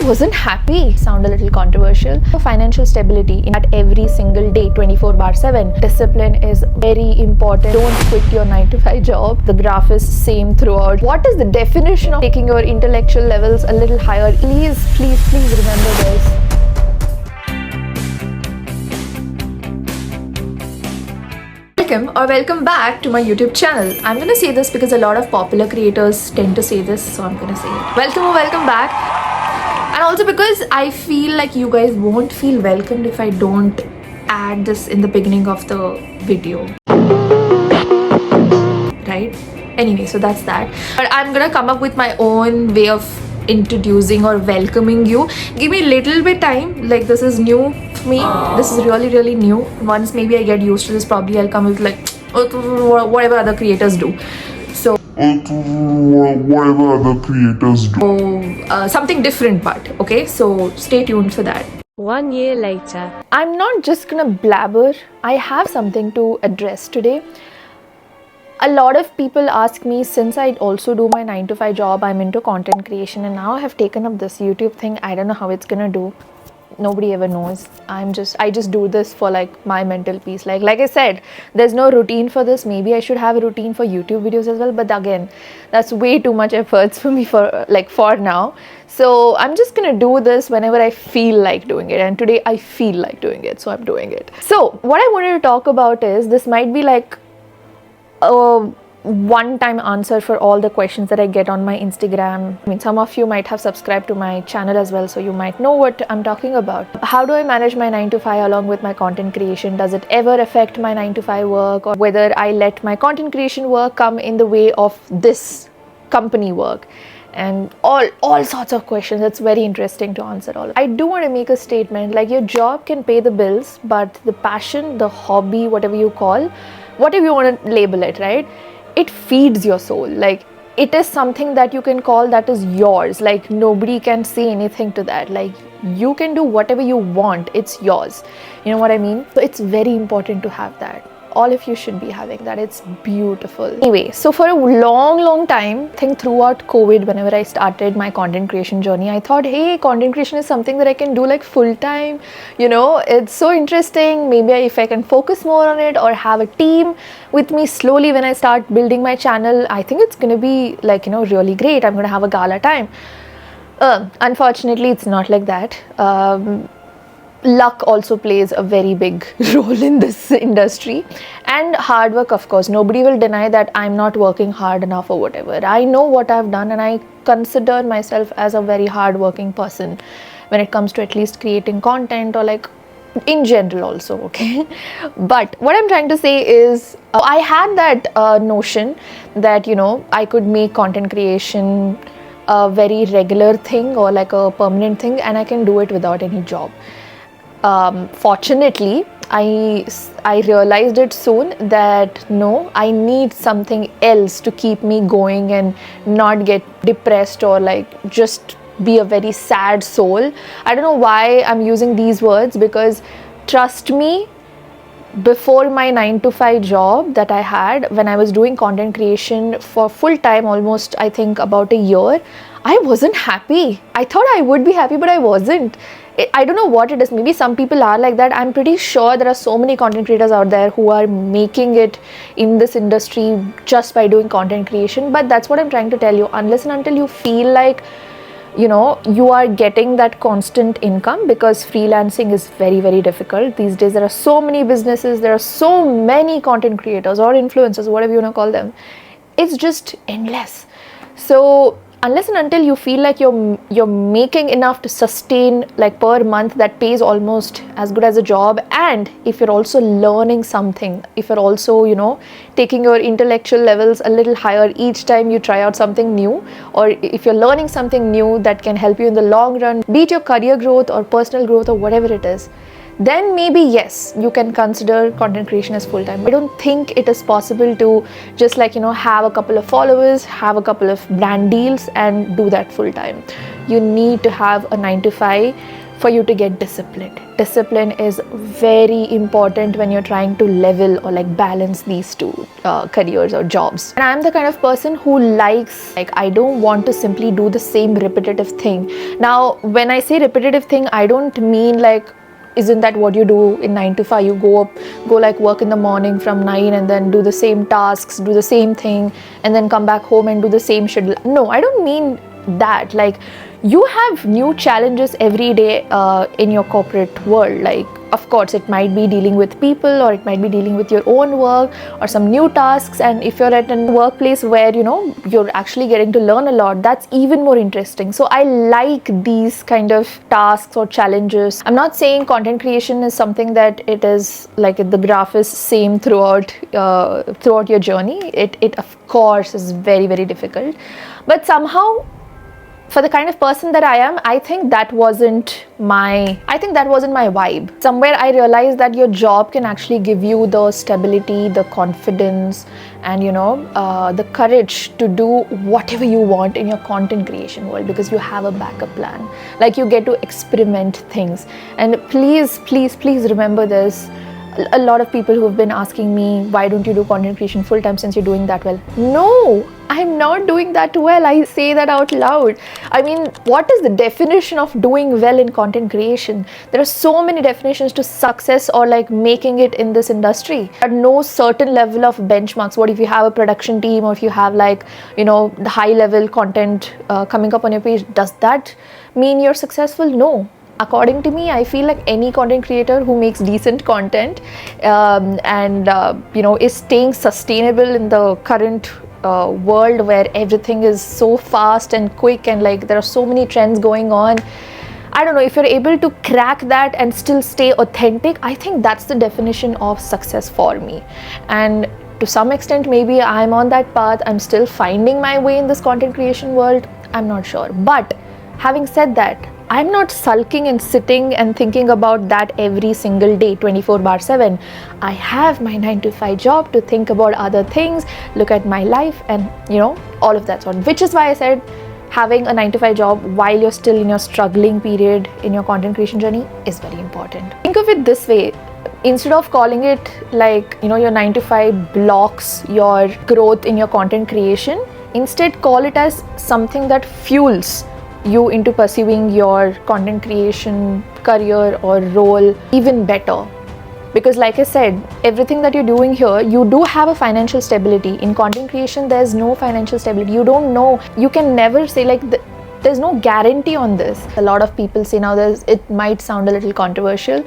wasn't happy. Sound a little controversial. Financial stability in at every single day, 24/7. Discipline is very important. Don't quit your 9 to 5 job. The graph is same throughout. What is the definition of taking your intellectual levels a little higher? Please remember this. Welcome back to my YouTube channel. I'm gonna say this because a lot of popular creators tend to say this, so I'm gonna say it. Welcome back. And also because I feel like you guys won't feel welcomed if I don't add this in the beginning of the video. Right? Anyway, so that's that. But I'm gonna come up with my own way of introducing or welcoming you. Give me a little bit time. Like, this is new for me. This is really new. Once maybe I get used to this, probably I'll come with like whatever other creators do. So something different, but okay, so stay tuned for that. 1 year later. I'm not just gonna blabber. I have something to address today. A lot of people ask me, since I also do my 9 to 5 job, I'm into content creation, and now I have taken up this YouTube thing. I don't know how it's gonna do. Nobody ever knows. I just do this for like my mental peace. Like I said, there's no routine for this. Maybe I should have a routine for YouTube videos as well, but again, that's way too much efforts for me for now. So I'm just gonna do this whenever I feel like doing it, and today I feel like doing it, so I'm doing it. So what I wanted to talk about is, this might be like a one-time answer for all the questions that I get on my Instagram. I mean, some of you might have subscribed to my channel as well, so you might know what I'm talking about. How do I manage my 9 to 5 along with my content creation? Does it ever affect my 9 to 5 work, or whether I let my content creation work come in the way of this company work? And all sorts of questions. It's very interesting to answer all. I do want to make a statement, like, your job can pay the bills, but the passion, the hobby, whatever you want to label it, right? It feeds your soul. Like, it is something that you can call that is yours. Like, nobody can say anything to that. Like, you can do whatever you want. It's yours. You know what I mean? So it's very important to have that. All of you should be having that. It's beautiful. Anyway, so for a long time, I think throughout COVID, whenever I started my content creation journey, I thought, hey, content creation is something that I can do like full time. You know, it's so interesting. Maybe if I can focus more on it, or have a team with me slowly when I start building my channel, I think it's going to be like, really great. I'm going to have a gala time. Unfortunately, it's not like that. Luck also plays a very big role in this industry, and hard work, of course. Nobody will deny that I'm not working hard enough or whatever. I know what I've done, and I consider myself as a very hard-working person when it comes to at least creating content, or like in general also, okay? But what I'm trying to say is, I had that notion that, I could make content creation a very regular thing, or like a permanent thing, and I can do it without any job. Fortunately, I realized it soon that no, I need something else to keep me going and not get depressed, or like just be a very sad soul. I don't know why I'm using these words, because trust me, before my 9 to 5 job that I had, when I was doing content creation for full time, almost I think about a year, I wasn't happy. I thought I would be happy, but I wasn't. I don't know what it is. Maybe some people are like that. I'm pretty sure there are so many content creators out there who are making it in this industry just by doing content creation. But that's what I'm trying to tell you. Unless and until you feel like, you are getting that constant income, because freelancing is very difficult. These days, there are so many businesses, there are so many content creators or influencers, whatever you want to call them. It's just endless. So unless and until you feel like you're making enough to sustain, like, per month, that pays almost as good as a job, and if you're also learning something, if you're also taking your intellectual levels a little higher each time you try out something new, or if you're learning something new that can help you in the long run, be it your career growth or personal growth or whatever it is, then maybe yes, you can consider content creation as full-time. I don't think it is possible to just have a couple of followers, have a couple of brand deals and do that full-time. You need to have a 9 to 5 for you to get disciplined. Discipline is very important when you're trying to level or like balance these two careers or jobs. And I'm the kind of person who likes, like, I don't want to simply do the same repetitive thing. Now, when I say repetitive thing, I don't mean like, isn't that what you do in 9 to 5? You go like work in the morning from 9 and then do the same tasks, do the same thing, and then come back home and do the same schedule. No, I don't mean that. Like, you have new challenges every day in your corporate world. Like, of course, it might be dealing with people, or it might be dealing with your own work or some new tasks. And if you're at a workplace where, you know, you're actually getting to learn a lot, that's even more interesting. So I like these kind of tasks or challenges. I'm not saying content creation is something that it is like the graph is same throughout your journey. It of course is very, very difficult, but somehow, for the kind of person that I am, I think that wasn't my vibe. Somewhere I realized that your job can actually give you the stability, the confidence, and, you know, the courage to do whatever you want in your content creation world, because you have a backup plan. Like, you get to experiment things. And please, please, please remember this. A lot of people who have been asking me, why don't you do content creation full time since you're doing that well? No, I'm not doing that well. I say that out loud. I mean, what is the definition of doing well in content creation? There are so many definitions to success or like making it in this industry. There are no certain level of benchmarks. What if you have a production team, or if you have, like, you know, the high level content coming up on your page? Does that mean you're successful? No. According to me, I feel like any content creator who makes decent content you know, is staying sustainable in the current world where everything is so fast and quick, and like there are so many trends going on. I don't know, if you're able to crack that and still stay authentic, I think that's the definition of success for me. And to some extent, maybe I'm on that path. I'm still finding my way in this content creation world. I'm not sure. But having said that, I'm not sulking and sitting and thinking about that every single day, 24/7. I have my 9 to 5 job to think about other things, look at my life, and, you know, all of that sort. Which is why I said having a 9 to 5 job while you're still in your struggling period in your content creation journey is very important. Think of it this way. Instead of calling it like, you know, your 9 to 5 blocks your growth in your content creation, instead call it as something that fuels you into pursuing your content creation career or role even better. Because like I said, everything that you're doing here, you do have a financial stability. In content creation, there's no financial stability. You don't know, you can never say like, there's no guarantee on this. A lot of people say, now it might sound a little controversial.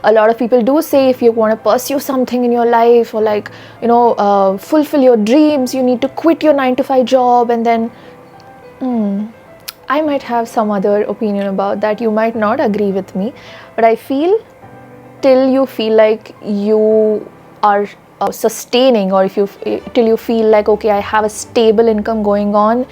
A lot of people do say, if you want to pursue something in your life, or like, you know, fulfill your dreams, you need to quit your 9 to 5 job. And then, I might have some other opinion about that. You might not agree with me, but I feel till you feel like you are sustaining, or till you feel like, okay, I have a stable income going on,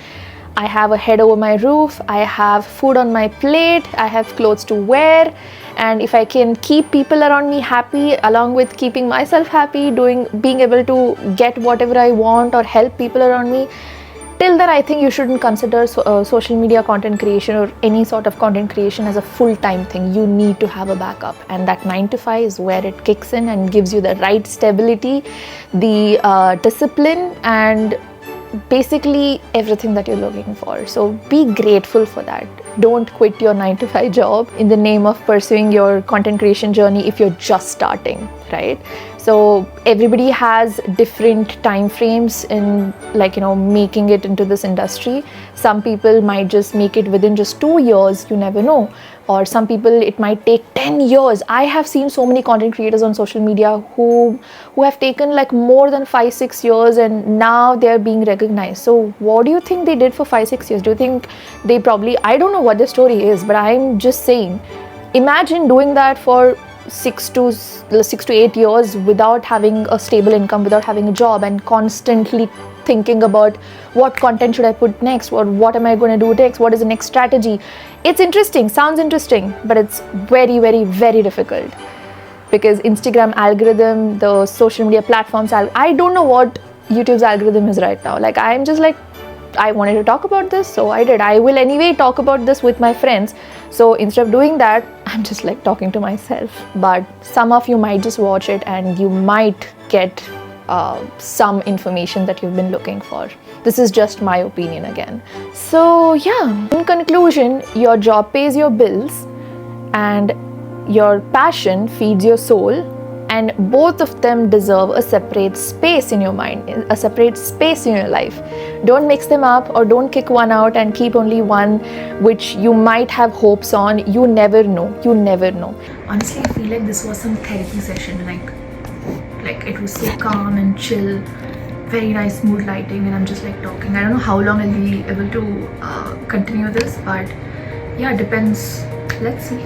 I have a head over my roof, I have food on my plate, I have clothes to wear, and if I can keep people around me happy along with keeping myself happy, being able to get whatever I want or help people around me, till then I think you shouldn't consider social media content creation or any sort of content creation as a full-time thing. You need to have a backup, and that 9 to 5 is where it kicks in and gives you the right stability, the discipline, and basically everything that you're looking for. So be grateful for that. Don't quit your 9 to 5 job in the name of pursuing your content creation journey if you're just starting, right? So everybody has different time frames in, like, you know, making it into this industry. Some people might just make it within just 2 years, you never know. Or some people, it might take 10 years. I have seen so many content creators on social media who have taken like more than 5-6 years, and now they're being recognized. So what do you think they did for 5-6 years? Do you think they probably, I don't know what the story is, but I'm just saying, imagine doing that for 6 to 8 years without having a stable income, without having a job, and constantly thinking about what content should I put next, or what am I going to do next, what is the next strategy. It's interesting, sounds interesting, but it's very, very, very difficult, because Instagram algorithm, the social media platforms, I don't know what YouTube's algorithm is right now. Like, I'm just like, I wanted to talk about this, so I did. I will anyway talk about this with my friends. So instead of doing that, I'm just like talking to myself. But some of you might just watch it and you might get some information that you've been looking for. This is just my opinion again. So yeah, in conclusion, your job pays your bills and your passion feeds your soul, and both of them deserve a separate space in your mind, a separate space in your life. Don't mix them up, or don't kick one out and keep only one which you might have hopes on. You never know. You never know. Honestly, I feel like this was some therapy session. Like it was so calm and chill, very nice mood lighting, and I'm just like talking. I don't know how long I'll be able to continue this, but yeah, depends. Let's see.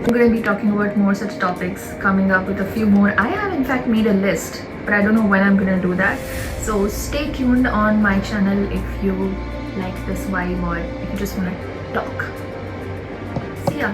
I'm going to be talking about more such topics, coming up with a few more. I have in fact made a list, but I don't know when I'm going to do that. So stay tuned on my channel if you like this vibe, or if you just want to talk. See ya.